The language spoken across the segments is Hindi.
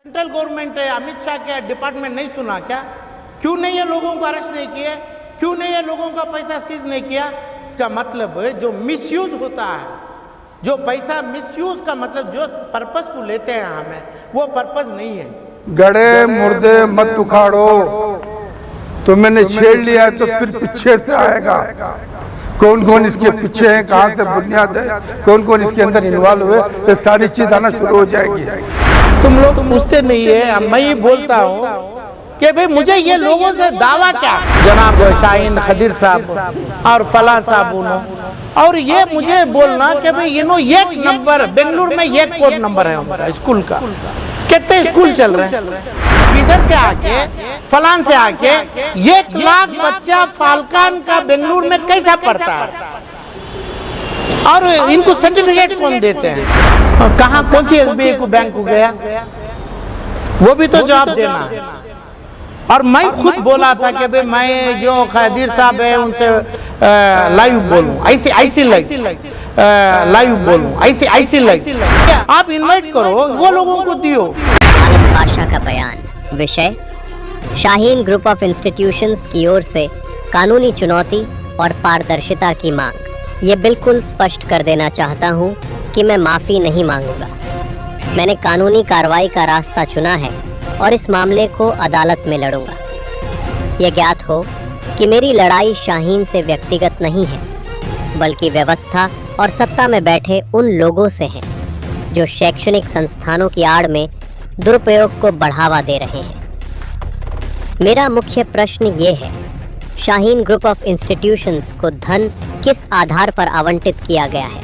सेंट्रल गवर्नमेंट है, अमित शाह के डिपार्टमेंट नहीं सुना क्या? क्यों नहीं ये लोगों को अरेस्ट नहीं किए? क्यों नहीं ये लोगों का पैसा सीज नहीं किया? इसका मतलब जो मिसयूज होता है, जो पैसा मिसयूज का मतलब जो पर्पस को लेते हैं हमें, वो पर्पस नहीं है। गड़े मुर्दे मत उखाड़ो, तो मैंने छेड़ लिया तो फिर पीछे से आएगा। कौन कौन इसके पीछे है, कहाँ से बुनियाद है, कौन कौन इसके अंदर इन्वॉल्व हुए, ये सारी चीज आना शुरू हो जाएगी। तुम लोग पूछते नहीं है, मैं ही बोलता हूँ कि भाई मुझे ये लोगों से दावा क्या, जनाब शाहीन खदीर साहब और फला साहब, और ये मुझे बोलना कि भाई एक नंबर बेंगलुरु में एक कोड नंबर है हमारा स्कूल का, कितने स्कूल चल रहे हैं इधर से आके फलान से आके 1 लाख बच्चा फाल्कन का बेंगलुरु में कैसा पढ़ता है, और इनको सर्टिफिकेट कौन देते हैं? कहाँ कौन सी एसबीआई को बैंक को गया, वो भी तो जवाब देना है। और मैं खुद बोला था कि भाई मैं जो खदीर साहब है उनसे लाइव बोलूं, ऐसी लाइव बोलूं, ऐसी लाइव। आप इनवाइट करो, वो लोगों को दियो। आलम बादशाह का बयान। विषय: शाहीन ग्रुप ऑफ इंस्टीट्यूशंस की ओर से कानूनी चुनौती और पारदर्शिता की मांग। ये बिल्कुल स्पष्ट कर देना चाहता हूँ कि मैं माफ़ी नहीं मांगूंगा। मैंने कानूनी कार्रवाई का रास्ता चुना है और इस मामले को अदालत में लड़ूंगा। यह ज्ञात हो कि मेरी लड़ाई शाहीन से व्यक्तिगत नहीं है, बल्कि व्यवस्था और सत्ता में बैठे उन लोगों से है जो शैक्षणिक संस्थानों की आड़ में दुरुपयोग को बढ़ावा दे रहे हैं। मेरा मुख्य प्रश्न ये है, शाहीन ग्रुप ऑफ इंस्टीट्यूशंस को धन किस आधार पर आवंटित किया गया है?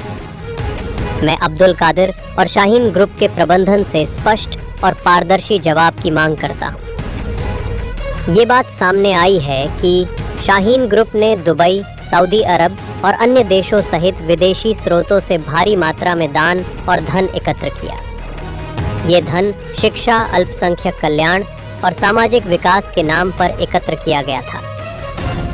मैं अब्दुल कादिर और शाहीन ग्रुप के प्रबंधन से स्पष्ट और पारदर्शी जवाब की मांग करता हूँ। ये बात सामने आई है कि शाहीन ग्रुप ने दुबई, सऊदी अरब और अन्य देशों सहित विदेशी स्रोतों से भारी मात्रा में दान और धन एकत्र किया। ये धन शिक्षा, अल्पसंख्यक कल्याण और सामाजिक विकास के नाम पर एकत्र किया गया था।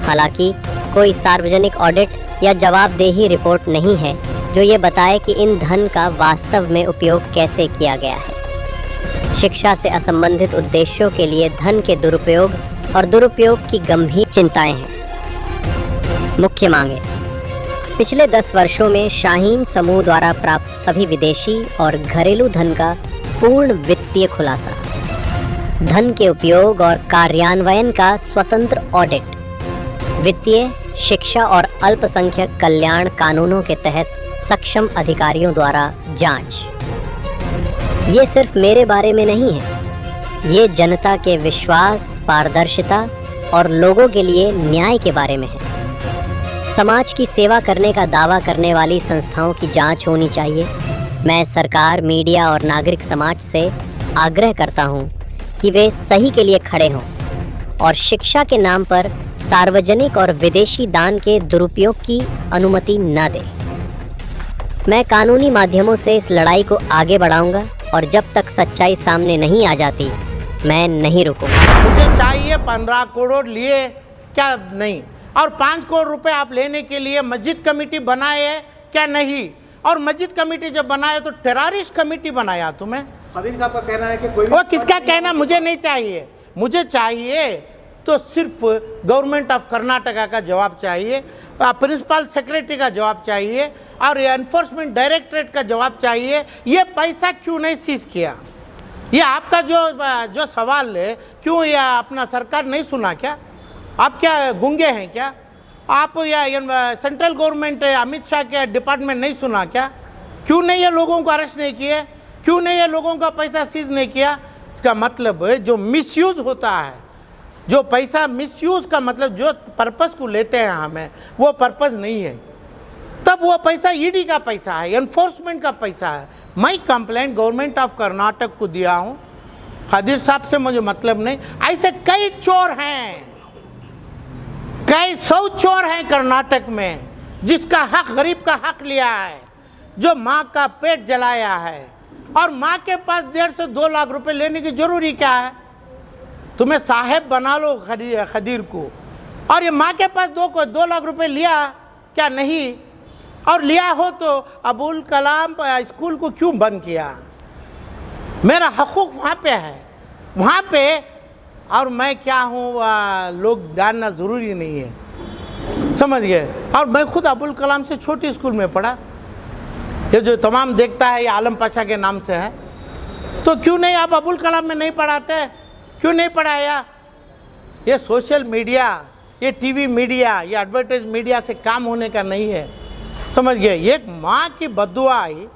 हालांकि कोई सार्वजनिक ऑडिट या जवाबदेही रिपोर्ट नहीं है जो ये बताए कि इन धन का वास्तव में उपयोग कैसे किया गया है। शिक्षा से असंबंधित उद्देश्यों के लिए धन के दुरुपयोग और दुरुपयोग की गंभीर चिंताएं हैं। मुख्य मांगे: पिछले 10 वर्षों में शाहीन समूह द्वारा प्राप्त सभी विदेशी और घरेलू धन का पूर्ण वित्तीय खुलासा, धन के उपयोग और कार्यान्वयन का स्वतंत्र ऑडिट, वित्तीय, शिक्षा और अल्पसंख्यक कल्याण कानूनों के तहत सक्षम अधिकारियों द्वारा जांच। ये सिर्फ मेरे बारे में नहीं है, ये जनता के विश्वास, पारदर्शिता और लोगों के लिए न्याय के बारे में है। समाज की सेवा करने का दावा करने वाली संस्थाओं की जांच होनी चाहिए। मैं सरकार, मीडिया और नागरिक समाज से आग्रह करता हूं कि वे सही के लिए खड़े हों और शिक्षा के नाम पर सार्वजनिक और विदेशी दान के दुरुपयोग की अनुमति न दें। मैं कानूनी माध्यमों से इस लड़ाई को आगे बढ़ाऊंगा और जब तक सच्चाई सामने नहीं आ जाती, मैं नहीं रुकूंगा। मुझे चाहिए 15 करोड़ लिए क्या नहीं, और 5 करोड़ रुपए आप लेने के लिए मस्जिद कमेटी बनाए है क्या नहीं, और मस्जिद कमेटी जब बनाए तो टेररिस्ट कमेटी बनाया तुम्हें। खदीर साहब का कहना है कि कोई वो किसका कहना मुझे नहीं चाहिए। मुझे चाहिए तो सिर्फ गवर्नमेंट ऑफ कर्नाटका का जवाब चाहिए, प्रिंसिपल सेक्रेटरी का जवाब चाहिए और एनफोर्समेंट डायरेक्टरेट का जवाब चाहिए। ये पैसा क्यों नहीं सीज किया? ये आपका जो सवाल है, क्यों ये अपना सरकार नहीं सुना क्या? आप क्या गूंगे हैं क्या? आप या सेंट्रल गवर्नमेंट अमित शाह के डिपार्टमेंट नहीं सुना क्या? क्यों नहीं ये लोगों को अरेस्ट नहीं किए? क्यों नहीं ये लोगों का पैसा सीज नहीं किया? इसका मतलब जो मिसयूज होता है, जो पैसा मिसयूज का मतलब जो पर्पस को लेते हैं हमें, वो पर्पस नहीं है। तब वो पैसा ईडी का पैसा है, एनफोर्समेंट का पैसा है। मैं कंप्लेंट गवर्नमेंट ऑफ कर्नाटक को दिया हूँ, खदीर साहब से मुझे मतलब नहीं। ऐसे कई चोर हैं, कई 100 चोर हैं कर्नाटक में, जिसका हक, गरीब का हक लिया है, जो माँ का पेट जलाया है, और माँ के पास 1.5 से 2 लाख रुपए लेने की जरूरी क्या है? तुम्हें साहेब बना लो खदीर को, और ये माँ के पास 2 लाख रुपए लिया क्या नहीं? और लिया हो तो अबुल कलाम स्कूल को क्यों बंद किया? मेरा हकूक़ वहाँ पे है, वहाँ पे। और मैं क्या हूँ लोग जानना ज़रूरी नहीं है, समझ गए। और मैं खुद अबुल कलाम से छोटी स्कूल में पढ़ा, ये जो तमाम देखता है ये आलम पाशा के नाम से है। तो क्यों नहीं आप अबुल कलाम में नहीं पढ़ाते, क्यों नहीं पढ़ाया? ये सोशल मीडिया, ये टीवी मीडिया, ये एडवर्टाइज मीडिया से काम होने का नहीं है, समझ गए। ये माँ की बद्दुआ आई,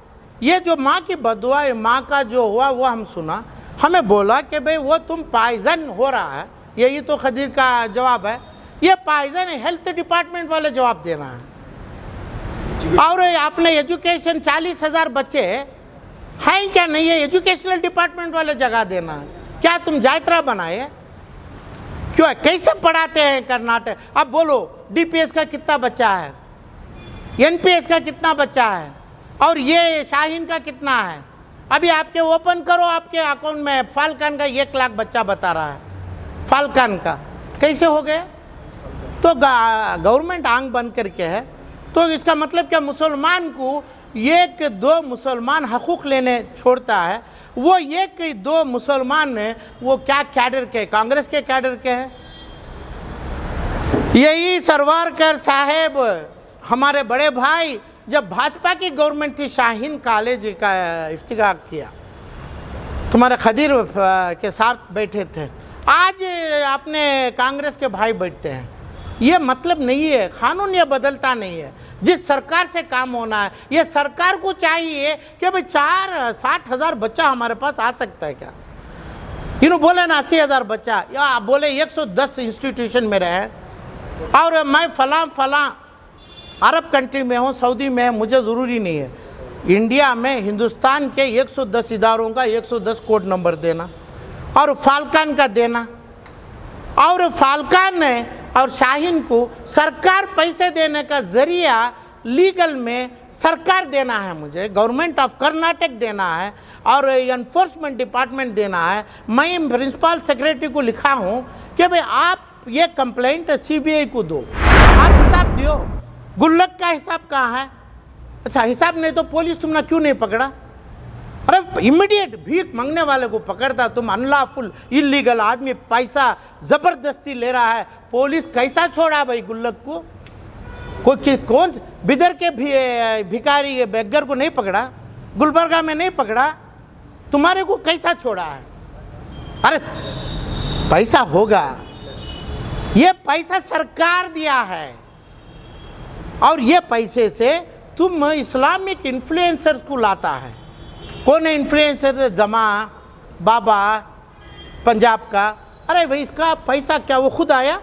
ये जो माँ की बद्दुआ है, माँ का जो हुआ वो हम सुना, हमें बोला कि भाई वो तुम पॉइजन हो रहा है, यही तो खदीर का जवाब है। ये पॉइजन हेल्थ डिपार्टमेंट वाले जवाब देना है। और आपने एजुकेशन 40,000 बच्चे हैं क्या नहीं है, एजुकेशनल डिपार्टमेंट वाले जगह देना है। क्या तुम जायत्रा बनाए? क्यों है? कैसे पढ़ाते हैं कर्नाटक? अब बोलो डीपीएस का कितना बच्चा है, एनपीएस का कितना बच्चा है, और ये शाहीन का कितना है? अभी आपके ओपन करो आपके अकाउंट में, फाल्कन का 1 लाख बच्चा बता रहा है, फाल्कन का कैसे हो गए? तो गवर्नमेंट आंख बंद करके है। तो इसका मतलब क्या, मुसलमान को 1-2 मुसलमान हकूक़ लेने छोड़ता है, वो 1-2 मुसलमान ने वो क्या कैडर के, कांग्रेस के कैडर के हैं। यही सरवारकर साहेब हमारे बड़े भाई जब भाजपा की गवर्नमेंट थी, शाहीन कॉलेज का इफ्तिताह किया, तुम्हारे खदीर के साथ बैठे थे। आज अपने कांग्रेस के भाई बैठते हैं। ये मतलब नहीं है, कानून ये बदलता नहीं है। जिस सरकार से काम होना है, ये सरकार को चाहिए कि भाई 60,000 बच्चा हमारे पास आ सकता है क्या? इन्होंने बोले ना 80,000 बच्चा, या आप बोले 110 इंस्टीट्यूशन में रहे, और मैं फलां अरब कंट्री में हूँ, सऊदी में है, मुझे ज़रूरी नहीं है। इंडिया में हिंदुस्तान के 110 इदारों का 110 कोड नंबर देना, और फाल्कन का देना, और फाल्कन ने और शाहीन को सरकार पैसे देने का ज़रिया लीगल में सरकार देना है, मुझे गवर्नमेंट ऑफ कर्नाटक देना है, और एनफोर्समेंट डिपार्टमेंट देना है। मैं प्रिंसिपल सेक्रेटरी को लिखा हूँ कि भाई आप ये कंप्लेंट सीबीआई को दो, आप हिसाब दियो। गुल्लक का हिसाब कहाँ है? अच्छा, हिसाब नहीं तो पुलिस तुमने क्यों नहीं पकड़ा? अरे इमीडिएट भीख मांगने वाले को पकड़ता, तुम अनलॉफुल इलीगल आदमी पैसा जबरदस्ती ले रहा है, पुलिस कैसा छोड़ा भाई गुल्लक को? कोई कौन बिदर के भिखारी बेगर को नहीं पकड़ा, गुलबर्गा में नहीं पकड़ा, तुम्हारे को कैसा छोड़ा है? अरे पैसा होगा, ये पैसा सरकार दिया है, और ये पैसे से तुम इस्लामिक इन्फ्लुएंसर्स को लाता है। कौन है इन्फ्लुएंसर? जमा बाबा पंजाब का। अरे भाई इसका पैसा क्या वो खुद आया?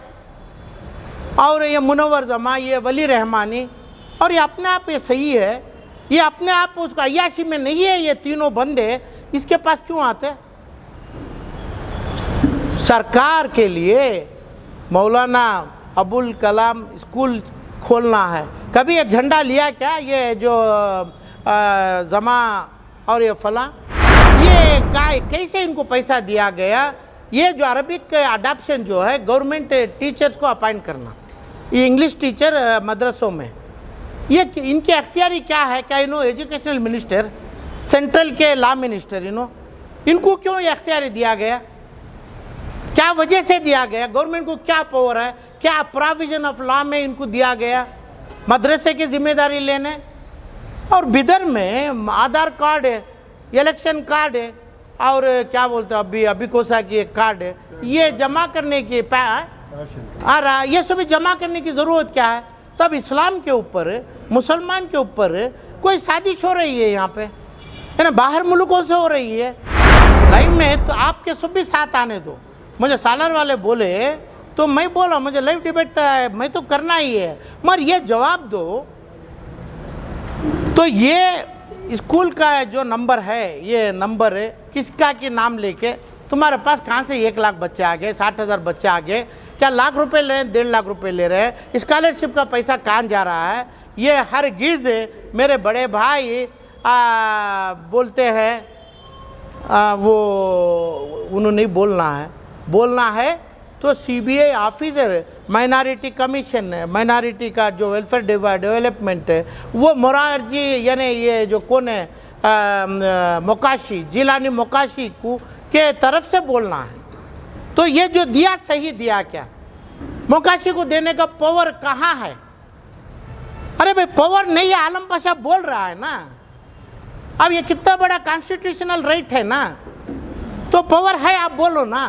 और ये मुनव्वर जमा, ये वली रहमानी, और ये अपने आप ये सही है, ये अपने आप उसका अय्याशी में नहीं है। ये तीनों बंदे इसके पास क्यों आते? सरकार के लिए मौलाना अबुल कलाम स्कूल खोलना है, कभी ये झंडा लिया क्या? ये जो जमा और ये फला, ये कैसे इनको पैसा दिया गया? ये जो अरबिक अडॉप्शन जो है, गवर्नमेंट टीचर्स को अपॉइंट करना, ये इंग्लिश टीचर मदरसों में, ये इनकी अख्तियारी क्या है? क्या इन्हों एजुकेशनल मिनिस्टर, सेंट्रल के लॉ मिनिस्टर, इनको क्यों ये अख्तियारी दिया गया? क्या वजह से दिया गया? गवर्नमेंट को क्या पावर है? क्या प्रोविजन ऑफ लॉ में इनको दिया गया मदरसे की जिम्मेदारी लेने? और बिदर में आधार कार्ड है, इलेक्शन कार्ड है, और क्या बोलते हैं अभी कोसा की एक कार्ड है, ये जमा करने की ये सभी जमा करने की ज़रूरत क्या है? तब इस्लाम के ऊपर, मुसलमान के ऊपर कोई साजिश हो रही है यहाँ पे, है ना, बाहर मुल्कों से हो रही है। लाइव में तो आपके सब भी साथ आने दो। मुझे सालार वाले बोले तो मैं बोला मुझे लाइव डिबेट मैं तो करना ही है, मगर ये जवाब दो। तो ये स्कूल का जो नंबर है, ये नंबर है किसका की नाम लेके तुम्हारे पास कहाँ से 1 लाख बच्चे आ गए, 60,000 बच्चे आ गए? क्या लाख रुपए ले रहे हैं, 1.5 लाख रुपए ले रहे हैं? स्कॉलरशिप का पैसा कहाँ जा रहा है? ये हरगिज़ मेरे बड़े भाई बोलते हैं वो उन्होंने नहीं बोलना है तो CBI officer, minority commission, minority का जो वेलफेयर डेवलपमेंट है, वो मोरारजी यानी ये जो कौन है मोकाशी जिलानी मोकाशी को के तरफ से बोलना है। तो ये जो दिया सही दिया क्या? मोकाशी को देने का पावर कहाँ है? अरे भाई पावर नहीं है, आलम पाशा बोल रहा है ना। अब ये कितना बड़ा कॉन्स्टिट्यूशनल राइट है ना, तो पावर है, आप बोलो ना।